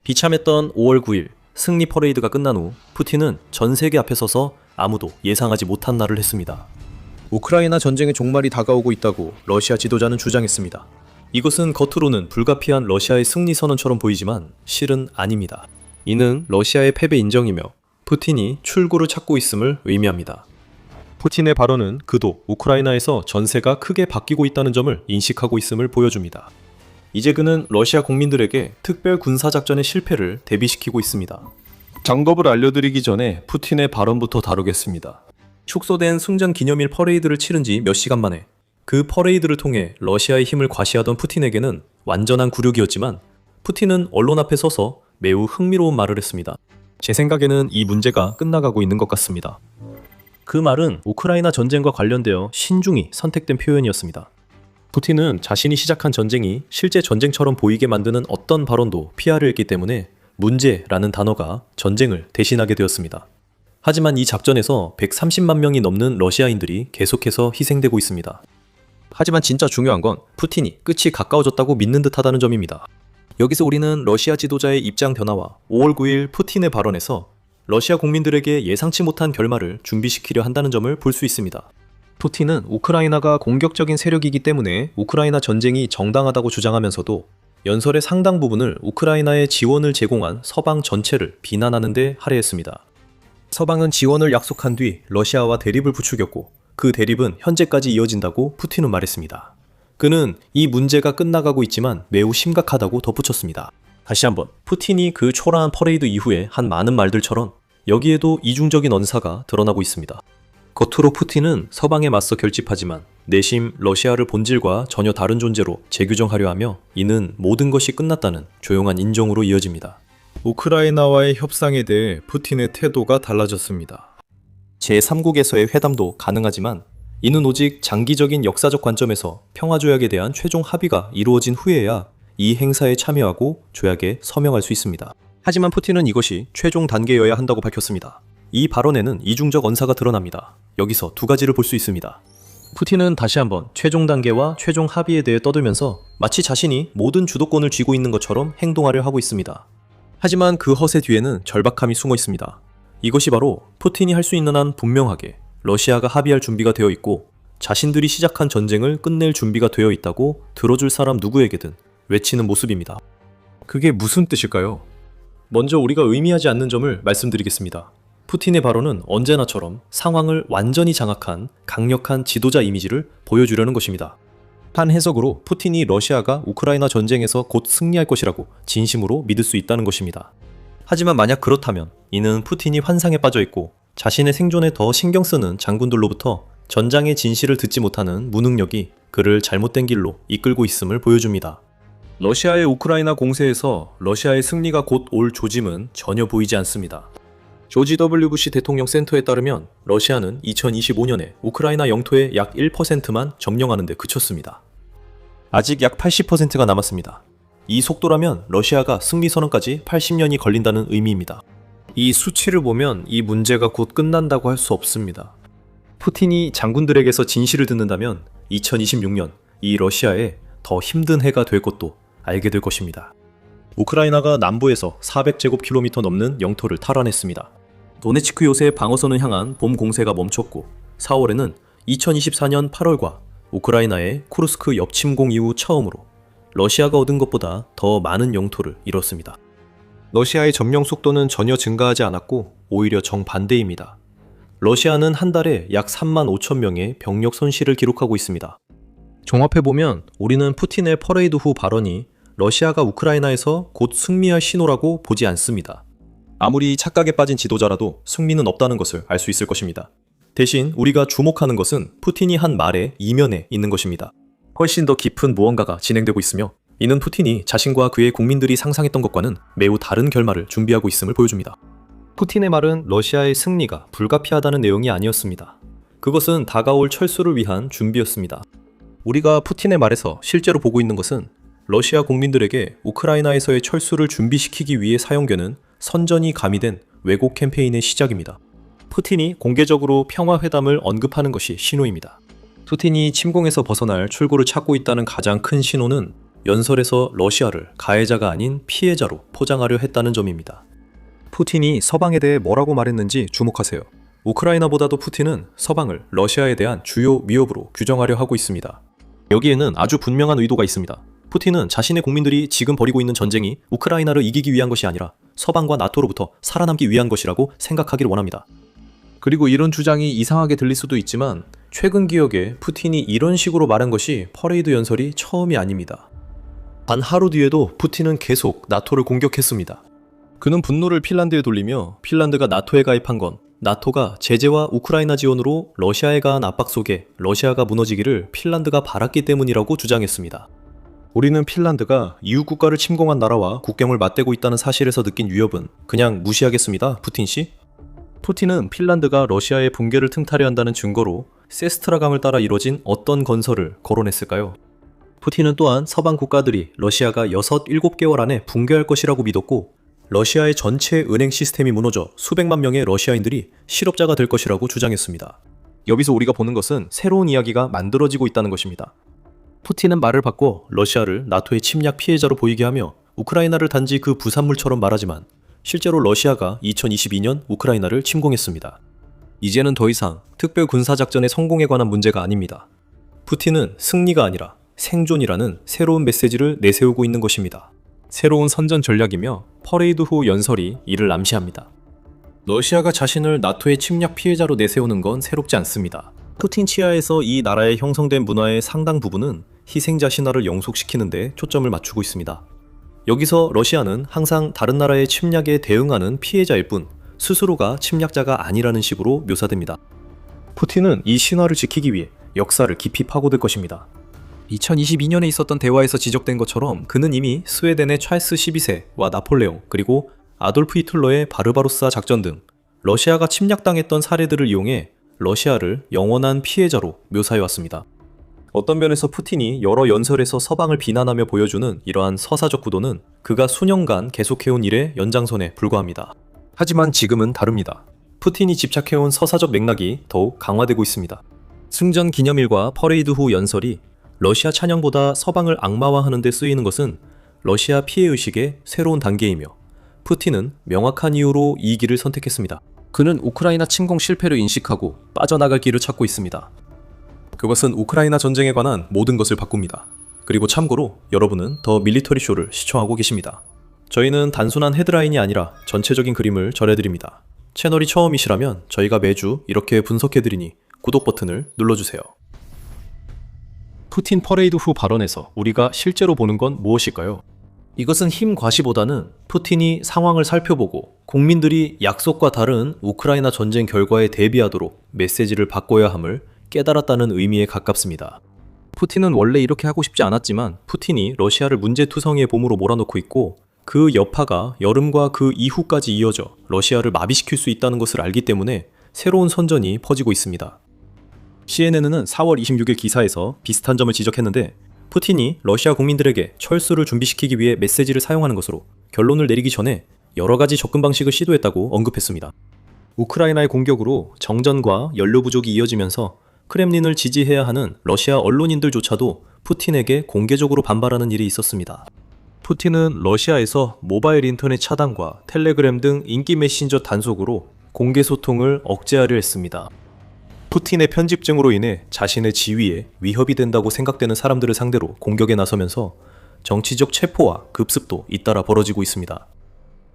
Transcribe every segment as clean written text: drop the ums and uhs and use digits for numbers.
비참했던 5월 9일 승리 퍼레이드가 끝난 후 푸틴은 전 세계 앞에 서서 아무도 예상하지 못한 말을 했습니다. 우크라이나 전쟁의 종말이 다가오고 있다고 러시아 지도자는 주장했습니다. 이것은 겉으로는 불가피한 러시아의 승리 선언처럼 보이지만 실은 아닙니다. 이는 러시아의 패배 인정이며 푸틴이 출구를 찾고 있음을 의미합니다. 푸틴의 발언은 그도 우크라이나에서 전세가 크게 바뀌고 있다는 점을 인식하고 있음을 보여줍니다. 이제 그는 러시아 국민들에게 특별 군사작전의 실패를 대비시키고 있습니다. 장법을 알려드리기 전에 푸틴의 발언부터 다루겠습니다. 축소된 승전 기념일 퍼레이드를 치른 지 몇 시간 만에 그 퍼레이드를 통해 러시아의 힘을 과시하던 푸틴에게는 완전한 굴욕이었지만 푸틴은 언론 앞에 서서 매우 흥미로운 말을 했습니다. 제 생각에는 이 문제가 끝나가고 있는 것 같습니다. 그 말은 우크라이나 전쟁과 관련되어 신중히 선택된 표현이었습니다. 푸틴은 자신이 시작한 전쟁이 실제 전쟁처럼 보이게 만드는 어떤 발언도 피하려 했기 때문에 문제라는 단어가 전쟁을 대신하게 되었습니다. 하지만 이 작전에서 130만 명이 넘는 러시아인들이 계속해서 희생되고 있습니다. 하지만 진짜 중요한 건 푸틴이 끝이 가까워졌다고 믿는 듯하다는 점입니다. 여기서 우리는 러시아 지도자의 입장 변화와 5월 9일 푸틴의 발언에서 러시아 국민들에게 예상치 못한 결말을 준비시키려 한다는 점을 볼 수 있습니다. 푸틴은 우크라이나가 공격적인 세력이기 때문에 우크라이나 전쟁이 정당하다고 주장하면서도 연설의 상당 부분을 우크라이나에 지원을 제공한 서방 전체를 비난하는 데 할애했습니다. 서방은 지원을 약속한 뒤 러시아와 대립을 부추겼고 그 대립은 현재까지 이어진다고 푸틴은 말했습니다. 그는 이 문제가 끝나가고 있지만 매우 심각하다고 덧붙였습니다. 다시 한번 푸틴이 그 초라한 퍼레이드 이후에 한 많은 말들처럼 여기에도 이중적인 언사가 드러나고 있습니다. 겉으로 푸틴은 서방에 맞서 결집하지만 내심 러시아를 본질과 전혀 다른 존재로 재규정하려 하며 이는 모든 것이 끝났다는 조용한 인정으로 이어집니다. 우크라이나와의 협상에 대해 푸틴의 태도가 달라졌습니다. 제3국에서의 회담도 가능하지만 이는 오직 장기적인 역사적 관점에서 평화조약에 대한 최종 합의가 이루어진 후에야 이 행사에 참여하고 조약에 서명할 수 있습니다. 하지만 푸틴은 이것이 최종 단계여야 한다고 밝혔습니다. 이 발언에는 이중적 언사가 드러납니다. 여기서 두 가지를 볼 수 있습니다. 푸틴은 다시 한번 최종 단계와 최종 합의에 대해 떠들면서 마치 자신이 모든 주도권을 쥐고 있는 것처럼 행동하려 하고 있습니다. 하지만 그 허세 뒤에는 절박함이 숨어 있습니다. 이것이 바로 푸틴이 할 수 있는 한 분명하게 러시아가 합의할 준비가 되어 있고 자신들이 시작한 전쟁을 끝낼 준비가 되어 있다고 들어줄 사람 누구에게든 외치는 모습입니다. 그게 무슨 뜻일까요? 먼저 우리가 의미하지 않는 점을 말씀드리겠습니다. 푸틴의 발언은 언제나처럼 상황을 완전히 장악한 강력한 지도자 이미지를 보여주려는 것입니다. 한 해석으로 푸틴이 러시아가 우크라이나 전쟁에서 곧 승리할 것이라고 진심으로 믿을 수 있다는 것입니다. 하지만 만약 그렇다면 이는 푸틴이 환상에 빠져 있고 자신의 생존에 더 신경 쓰는 장군들로부터 전장의 진실을 듣지 못하는 무능력이 그를 잘못된 길로 이끌고 있음을 보여줍니다. 러시아의 우크라이나 공세에서 러시아의 승리가 곧 올 조짐은 전혀 보이지 않습니다. 조지 W. 부시 대통령 센터에 따르면 러시아는 2025년에 우크라이나 영토의 약 1%만 점령하는 데 그쳤습니다. 아직 약 80%가 남았습니다. 이 속도라면 러시아가 승리 선언까지 80년이 걸린다는 의미입니다. 이 수치를 보면 이 문제가 곧 끝난다고 할 수 없습니다. 푸틴이 장군들에게서 진실을 듣는다면 2026년 이 러시아에 더 힘든 해가 될 것도 알게 될 것입니다. 우크라이나가 남부에서 400제곱킬로미터 넘는 영토를 탈환했습니다. 도네츠크 요새 방어선을 향한 봄 공세가 멈췄고 4월에는 2024년 8월과 우크라이나의 쿠르스크 역침공 이후 처음으로 러시아가 얻은 것보다 더 많은 영토를 잃었습니다. 러시아의 점령 속도는 전혀 증가하지 않았고 오히려 정반대입니다. 러시아는 한 달에 약 3만 5천 명의 병력 손실을 기록하고 있습니다. 종합해보면 우리는 푸틴의 퍼레이드 후 발언이 러시아가 우크라이나에서 곧 승리할 신호라고 보지 않습니다. 아무리 착각에 빠진 지도자라도 승리는 없다는 것을 알 수 있을 것입니다. 대신 우리가 주목하는 것은 푸틴이 한 말의 이면에 있는 것입니다. 훨씬 더 깊은 무언가가 진행되고 있으며 이는 푸틴이 자신과 그의 국민들이 상상했던 것과는 매우 다른 결말을 준비하고 있음을 보여줍니다. 푸틴의 말은 러시아의 승리가 불가피하다는 내용이 아니었습니다. 그것은 다가올 철수를 위한 준비였습니다. 우리가 푸틴의 말에서 실제로 보고 있는 것은 러시아 국민들에게 우크라이나에서의 철수를 준비시키기 위해 사용되는 선전이 가미된 왜곡 캠페인의 시작입니다. 푸틴이 공개적으로 평화회담을 언급하는 것이 신호입니다. 푸틴이 침공에서 벗어날 출구를 찾고 있다는 가장 큰 신호는 연설에서 러시아를 가해자가 아닌 피해자로 포장하려 했다는 점입니다. 푸틴이 서방에 대해 뭐라고 말했는지 주목하세요. 우크라이나보다도 푸틴은 서방을 러시아에 대한 주요 위협으로 규정하려 하고 있습니다. 여기에는 아주 분명한 의도가 있습니다. 푸틴은 자신의 국민들이 지금 벌이고 있는 전쟁이 우크라이나를 이기기 위한 것이 아니라 서방과 나토로부터 살아남기 위한 것이라고 생각하기를 원합니다. 그리고 이런 주장이 이상하게 들릴 수도 있지만 최근 기억에 푸틴이 이런 식으로 말한 것이 퍼레이드 연설이 처음이 아닙니다. 단 하루 뒤에도 푸틴은 계속 나토를 공격했습니다. 그는 분노를 핀란드에 돌리며 핀란드가 나토에 가입한 건 나토가 제재와 우크라이나 지원으로 러시아에 가한 압박 속에 러시아가 무너지기를 핀란드가 바랐기 때문이라고 주장했습니다. 우리는 핀란드가 이웃 국가를 침공한 나라와 국경을 맞대고 있다는 사실에서 느낀 위협은 그냥 무시하겠습니다, 푸틴 씨. 푸틴은 핀란드가 러시아의 붕괴를 틈타려 한다는 증거로 세스트라강을 따라 이뤄진 어떤 건설을 거론했을까요? 푸틴은 또한 서방 국가들이 러시아가 6, 7개월 안에 붕괴할 것이라고 믿었고 러시아의 전체 은행 시스템이 무너져 수백만 명의 러시아인들이 실업자가 될 것이라고 주장했습니다. 여기서 우리가 보는 것은 새로운 이야기가 만들어지고 있다는 것입니다. 푸틴은 말을 바꿔 러시아를 나토의 침략 피해자로 보이게 하며 우크라이나를 단지 그 부산물처럼 말하지만 실제로 러시아가 2022년 우크라이나를 침공했습니다. 이제는 더 이상 특별 군사작전의 성공에 관한 문제가 아닙니다. 푸틴은 승리가 아니라 생존이라는 새로운 메시지를 내세우고 있는 것입니다. 새로운 선전 전략이며 퍼레이드 후 연설이 이를 암시합니다. 러시아가 자신을 나토의 침략 피해자로 내세우는 건 새롭지 않습니다. 푸틴 치하에서 이 나라에 형성된 문화의 상당 부분은 희생자 신화를 영속시키는 데 초점을 맞추고 있습니다. 여기서 러시아는 항상 다른 나라의 침략에 대응하는 피해자일 뿐 스스로가 침략자가 아니라는 식으로 묘사됩니다. 푸틴은 이 신화를 지키기 위해 역사를 깊이 파고들 것입니다. 2022년에 있었던 대화에서 지적된 것처럼 그는 이미 스웨덴의 찰스 12세와 나폴레옹 그리고 아돌프 히틀러의 바르바로사 작전 등 러시아가 침략당했던 사례들을 이용해 러시아를 영원한 피해자로 묘사해왔습니다. 어떤 면에서 푸틴이 여러 연설에서 서방을 비난하며 보여주는 이러한 서사적 구도는 그가 수년간 계속해온 일의 연장선에 불과합니다. 하지만 지금은 다릅니다. 푸틴이 집착해온 서사적 맥락이 더욱 강화되고 있습니다. 승전 기념일과 퍼레이드 후 연설이 러시아 찬양보다 서방을 악마화하는 데 쓰이는 것은 러시아 피해의식의 새로운 단계이며 푸틴은 명확한 이유로 이 길을 선택했습니다. 그는 우크라이나 침공 실패를 인식하고 빠져나갈 길을 찾고 있습니다. 그것은 우크라이나 전쟁에 관한 모든 것을 바꿉니다. 그리고 참고로 여러분은 더 밀리터리 쇼를 시청하고 계십니다. 저희는 단순한 헤드라인이 아니라 전체적인 그림을 전해드립니다. 채널이 처음이시라면 저희가 매주 이렇게 분석해드리니 구독 버튼을 눌러주세요. 푸틴 퍼레이드 후 발언에서 우리가 실제로 보는 건 무엇일까요? 이것은 힘 과시보다는 푸틴이 상황을 살펴보고 국민들이 약속과 다른 우크라이나 전쟁 결과에 대비하도록 메시지를 바꿔야 함을 깨달았다는 의미에 가깝습니다. 푸틴은 원래 이렇게 하고 싶지 않았지만 푸틴이 러시아를 문제투성이의 봄으로 몰아넣고 있고 그 여파가 여름과 그 이후까지 이어져 러시아를 마비시킬 수 있다는 것을 알기 때문에 새로운 선전이 퍼지고 있습니다. CNN은 4월 26일 기사에서 비슷한 점을 지적했는데 푸틴이 러시아 국민들에게 철수를 준비시키기 위해 메시지를 사용하는 것으로 결론을 내리기 전에 여러 가지 접근 방식을 시도했다고 언급했습니다. 우크라이나의 공격으로 정전과 연료 부족이 이어지면서 크렘린을 지지해야 하는 러시아 언론인들조차도 푸틴에게 공개적으로 반발하는 일이 있었습니다. 푸틴은 러시아에서 모바일 인터넷 차단과 텔레그램 등 인기 메신저 단속으로 공개 소통을 억제하려 했습니다. 푸틴의 편집증으로 인해 자신의 지위에 위협이 된다고 생각되는 사람들을 상대로 공격에 나서면서 정치적 체포와 급습도 잇따라 벌어지고 있습니다.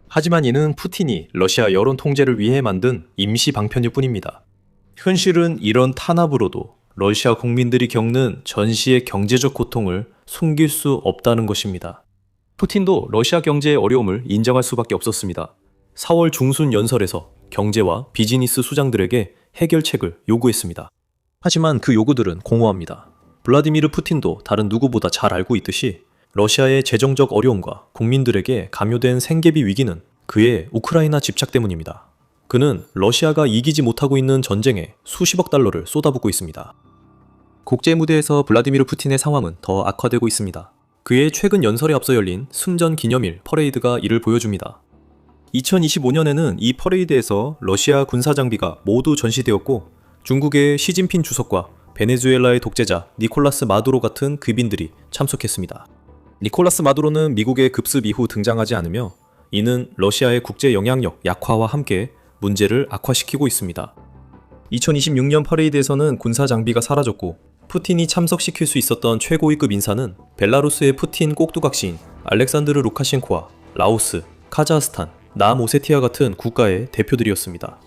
하지만 이는 푸틴이 러시아 여론 통제를 위해 만든 임시 방편일 뿐입니다. 현실은 이런 탄압으로도 러시아 국민들이 겪는 전시의 경제적 고통을 숨길 수 없다는 것입니다. 푸틴도 러시아 경제의 어려움을 인정할 수밖에 없었습니다. 4월 중순 연설에서 경제와 비즈니스 수장들에게 해결책을 요구했습니다. 하지만 그 요구들은 공허합니다. 블라디미르 푸틴도 다른 누구보다 잘 알고 있듯이 러시아의 재정적 어려움과 국민들에게 감요된 생계비 위기는 그의 우크라이나 집착 때문입니다. 그는 러시아가 이기지 못하고 있는 전쟁에 수십억 달러를 쏟아붓고 있습니다. 국제 무대에서 블라디미르 푸틴의 상황은 더 악화되고 있습니다. 그의 최근 연설에 앞서 열린 승전 기념일 퍼레이드가 이를 보여줍니다. 2025년에는 이 퍼레이드에서 러시아 군사 장비가 모두 전시되었고 중국의 시진핑 주석과 베네수엘라의 독재자 니콜라스 마두로 같은 귀빈들이 참석했습니다. 니콜라스 마두로는 미국의 급습 이후 등장하지 않으며 이는 러시아의 국제 영향력 약화와 함께 문제를 악화시키고 있습니다. 2026년 퍼레이드에서는 군사 장비가 사라졌고 푸틴이 참석시킬 수 있었던 최고위급 인사는 벨라루스의 푸틴 꼭두각시인 알렉산드르 루카셴코와 라오스, 카자흐스탄, 남오세티아 같은 국가의 대표들이었습니다.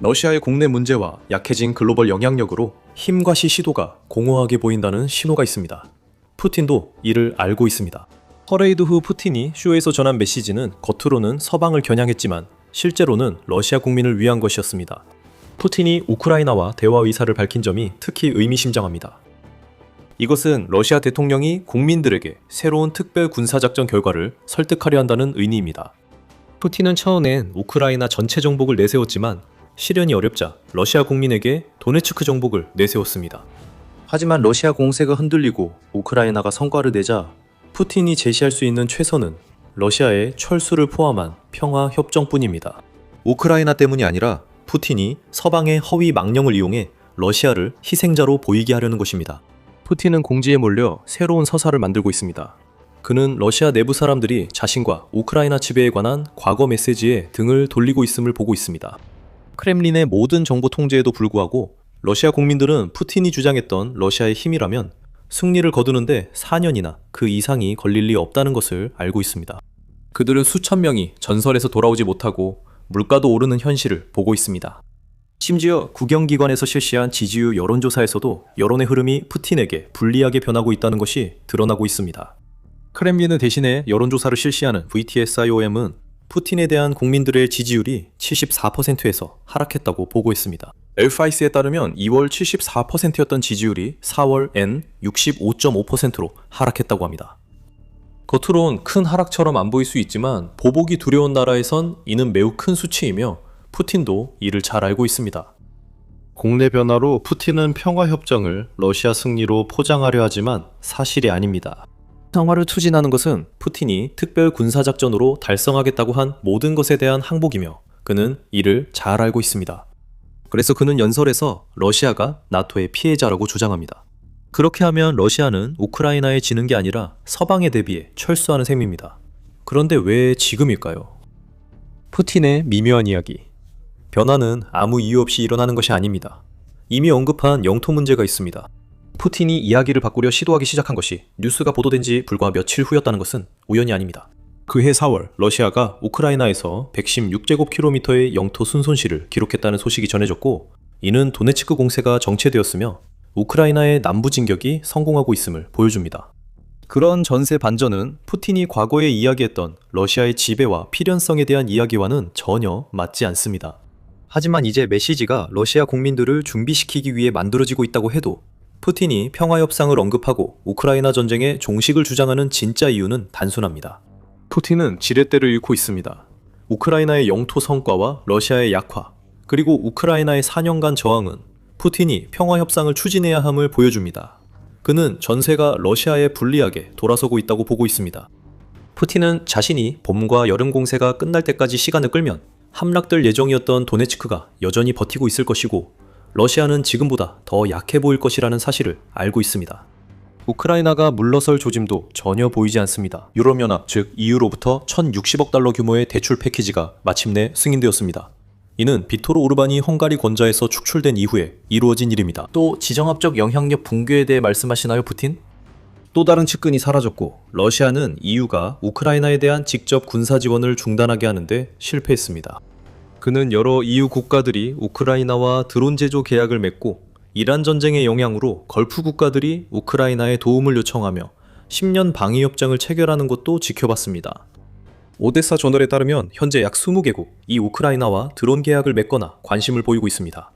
러시아의 국내 문제와 약해진 글로벌 영향력으로 힘과 시도가 공허하게 보인다는 신호가 있습니다. 푸틴도 이를 알고 있습니다. 퍼레이드 후 푸틴이 쇼에서 전한 메시지는 겉으로는 서방을 겨냥했지만 실제로는 러시아 국민을 위한 것이었습니다. 푸틴이 우크라이나와 대화 의사를 밝힌 점이 특히 의미심장합니다. 이것은 러시아 대통령이 국민들에게 새로운 특별 군사작전 결과를 설득하려 한다는 의미입니다. 푸틴은 처음엔 우크라이나 전체 정복을 내세웠지만 실현이 어렵자 러시아 국민에게 도네츠크 정복을 내세웠습니다. 하지만 러시아 공세가 흔들리고 우크라이나가 성과를 내자 푸틴이 제시할 수 있는 최선은 러시아의 철수를 포함한 평화 협정뿐입니다. 우크라이나 때문이 아니라 푸틴이 서방의 허위 망령을 이용해 러시아를 희생자로 보이게 하려는 것입니다. 푸틴은 공지에 몰려 새로운 서사를 만들고 있습니다. 그는 러시아 내부 사람들이 자신과 우크라이나 지배에 관한 과거 메시지에 등을 돌리고 있음을 보고 있습니다. 크렘린의 모든 정보 통제에도 불구하고 러시아 국민들은 푸틴이 주장했던 러시아의 힘이라면 승리를 거두는데 4년이나 그 이상이 걸릴 리 없다는 것을 알고 있습니다. 그들은 수천 명이 전설에서 돌아오지 못하고 물가도 오르는 현실을 보고 있습니다. 심지어 국영기관에서 실시한 지지율 여론조사에서도 여론의 흐름이 푸틴에게 불리하게 변하고 있다는 것이 드러나고 있습니다. 크렘린은 대신에 여론조사를 실시하는 VTSIOM은 푸틴에 대한 국민들의 지지율이 74%에서 하락했다고 보고했습니다. 엘파이스에 따르면 2월 74%였던 지지율이 4월엔 65.5%로 하락했다고 합니다. 겉으론 큰 하락처럼 안 보일 수 있지만 보복이 두려운 나라에선 이는 매우 큰 수치이며 푸틴도 이를 잘 알고 있습니다. 국내 변화로 푸틴은 평화협정을 러시아 승리로 포장하려 하지만 사실이 아닙니다. 평화를 추진하는 것은 푸틴이 특별 군사작전으로 달성하겠다고 한 모든 것에 대한 항복이며 그는 이를 잘 알고 있습니다. 그래서 그는 연설에서 러시아가 나토의 피해자라고 주장합니다. 그렇게 하면 러시아는 우크라이나에 지는 게 아니라 서방에 대비해 철수하는 셈입니다. 그런데 왜 지금일까요? 푸틴의 미묘한 이야기. 변화는 아무 이유 없이 일어나는 것이 아닙니다. 이미 언급한 영토 문제가 있습니다. 푸틴이 이야기를 바꾸려 시도하기 시작한 것이 뉴스가 보도된 지 불과 며칠 후였다는 것은 우연이 아닙니다. 그해 4월 러시아가 우크라이나에서 116제곱킬로미터의 영토 순손실을 기록했다는 소식이 전해졌고 이는 도네츠크 공세가 정체되었으며 우크라이나의 남부 진격이 성공하고 있음을 보여줍니다. 그런 전세 반전은 푸틴이 과거에 이야기했던 러시아의 지배와 필연성에 대한 이야기와는 전혀 맞지 않습니다. 하지만 이제 메시지가 러시아 국민들을 준비시키기 위해 만들어지고 있다고 해도 푸틴이 평화협상을 언급하고 우크라이나 전쟁의 종식을 주장하는 진짜 이유는 단순합니다. 푸틴은 지렛대를 잃고 있습니다. 우크라이나의 영토 성과와 러시아의 약화, 그리고 우크라이나의 4년간 저항은 푸틴이 평화협상을 추진해야 함을 보여줍니다. 그는 전세가 러시아에 불리하게 돌아서고 있다고 보고 있습니다. 푸틴은 자신이 봄과 여름 공세가 끝날 때까지 시간을 끌면 함락될 예정이었던 도네츠크가 여전히 버티고 있을 것이고 러시아는 지금보다 더 약해 보일 것이라는 사실을 알고 있습니다. 우크라이나가 물러설 조짐도 전혀 보이지 않습니다. 유럽연합 즉 EU로부터 1,060억 달러 규모의 대출 패키지가 마침내 승인되었습니다. 이는 비토르 오르반이 헝가리 권좌에서 축출된 이후에 이루어진 일입니다. 또 지정학적 영향력 붕괴에 대해 말씀하시나요, 푸틴? 또 다른 측근이 사라졌고 러시아는 EU가 우크라이나에 대한 직접 군사 지원을 중단하게 하는데 실패했습니다. 그는 여러 EU 국가들이 우크라이나와 드론 제조 계약을 맺고 이란 전쟁의 영향으로 걸프 국가들이 우크라이나에 도움을 요청하며 10년 방위협정을 체결하는 것도 지켜봤습니다. 오데사 저널에 따르면 현재 약 20개국 이 우크라이나와 드론 계약을 맺거나 관심을 보이고 있습니다.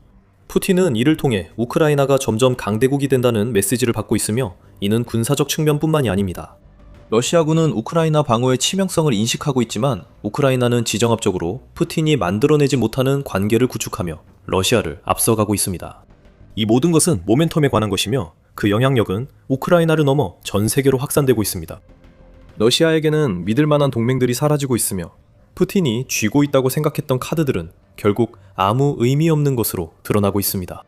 푸틴은 이를 통해 우크라이나가 점점 강대국이 된다는 메시지를 받고 있으며 이는 군사적 측면뿐만이 아닙니다. 러시아군은 우크라이나 방어의 치명성을 인식하고 있지만 우크라이나는 지정학적으로 푸틴이 만들어내지 못하는 관계를 구축하며 러시아를 앞서가고 있습니다. 이 모든 것은 모멘텀에 관한 것이며 그 영향력은 우크라이나를 넘어 전 세계로 확산되고 있습니다. 러시아에게는 믿을 만한 동맹들이 사라지고 있으며 푸틴이 쥐고 있다고 생각했던 카드들은 결국 아무 의미 없는 것으로 드러나고 있습니다.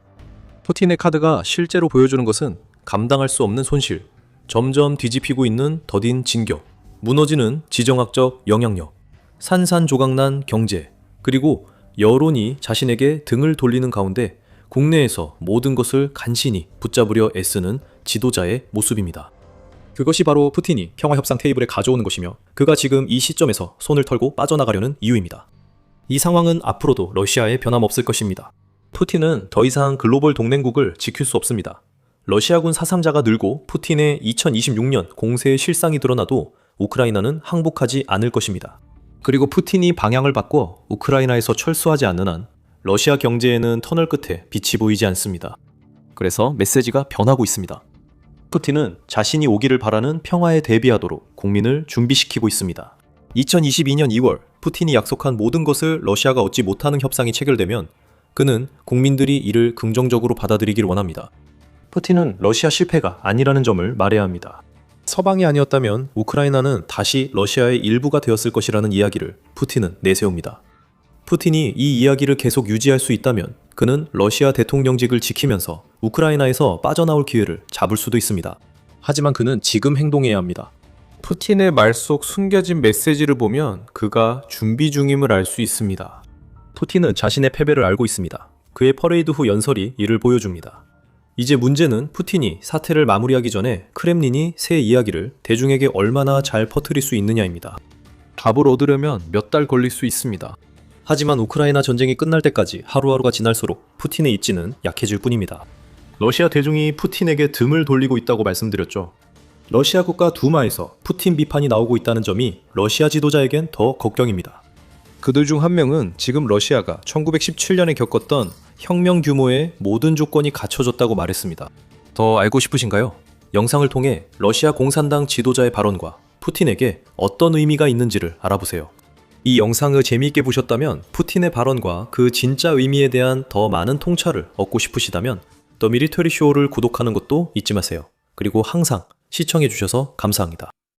푸틴의 카드가 실제로 보여주는 것은 감당할 수 없는 손실, 점점 뒤집히고 있는 더딘 진격, 무너지는 지정학적 영향력, 산산조각난 경제, 그리고 여론이 자신에게 등을 돌리는 가운데 국내에서 모든 것을 간신히 붙잡으려 애쓰는 지도자의 모습입니다. 그것이 바로 푸틴이 평화협상 테이블에 가져오는 것이며 그가 지금 이 시점에서 손을 털고 빠져나가려는 이유입니다. 이 상황은 앞으로도 러시아에 변함없을 것입니다. 푸틴은 더 이상 글로벌 동맹국을 지킬 수 없습니다. 러시아군 사상자가 늘고 푸틴의 2026년 공세의 실상이 드러나도 우크라이나는 항복하지 않을 것입니다. 그리고 푸틴이 방향을 바꿔 우크라이나에서 철수하지 않는 한 러시아 경제에는 터널 끝에 빛이 보이지 않습니다. 그래서 메시지가 변하고 있습니다. 푸틴은 자신이 오기를 바라는 평화에 대비하도록 국민을 준비시키고 있습니다. 2022년 2월 푸틴이 약속한 모든 것을 러시아가 얻지 못하는 협상이 체결되면 그는 국민들이 이를 긍정적으로 받아들이길 원합니다. 푸틴은 러시아 실패가 아니라는 점을 말해야 합니다. 서방이 아니었다면 우크라이나는 다시 러시아의 일부가 되었을 것이라는 이야기를 푸틴은 내세웁니다. 푸틴이 이 이야기를 계속 유지할 수 있다면 그는 러시아 대통령직을 지키면서 우크라이나에서 빠져나올 기회를 잡을 수도 있습니다. 하지만 그는 지금 행동해야 합니다. 푸틴의 말 속 숨겨진 메시지를 보면 그가 준비 중임을 알 수 있습니다. 푸틴은 자신의 패배를 알고 있습니다. 그의 퍼레이드 후 연설이 이를 보여줍니다. 이제 문제는 푸틴이 사태를 마무리하기 전에 크렘린이 새 이야기를 대중에게 얼마나 잘 퍼뜨릴 수 있느냐입니다. 답을 얻으려면 몇 달 걸릴 수 있습니다. 하지만 우크라이나 전쟁이 끝날 때까지 하루하루가 지날수록 푸틴의 입지는 약해질 뿐입니다. 러시아 대중이 푸틴에게 등을 돌리고 있다고 말씀드렸죠. 러시아 국가 두마에서 푸틴 비판이 나오고 있다는 점이 러시아 지도자에겐 더 걱정입니다. 그들 중 한 명은 지금 러시아가 1917년에 겪었던 혁명 규모의 모든 조건이 갖춰졌다고 말했습니다. 더 알고 싶으신가요? 영상을 통해 러시아 공산당 지도자의 발언과 푸틴에게 어떤 의미가 있는지를 알아보세요. 이 영상을 재미있게 보셨다면 푸틴의 발언과 그 진짜 의미에 대한 더 많은 통찰을 얻고 싶으시다면 더 미리터리 쇼를 구독하는 것도 잊지 마세요. 그리고 항상 시청해주셔서 감사합니다.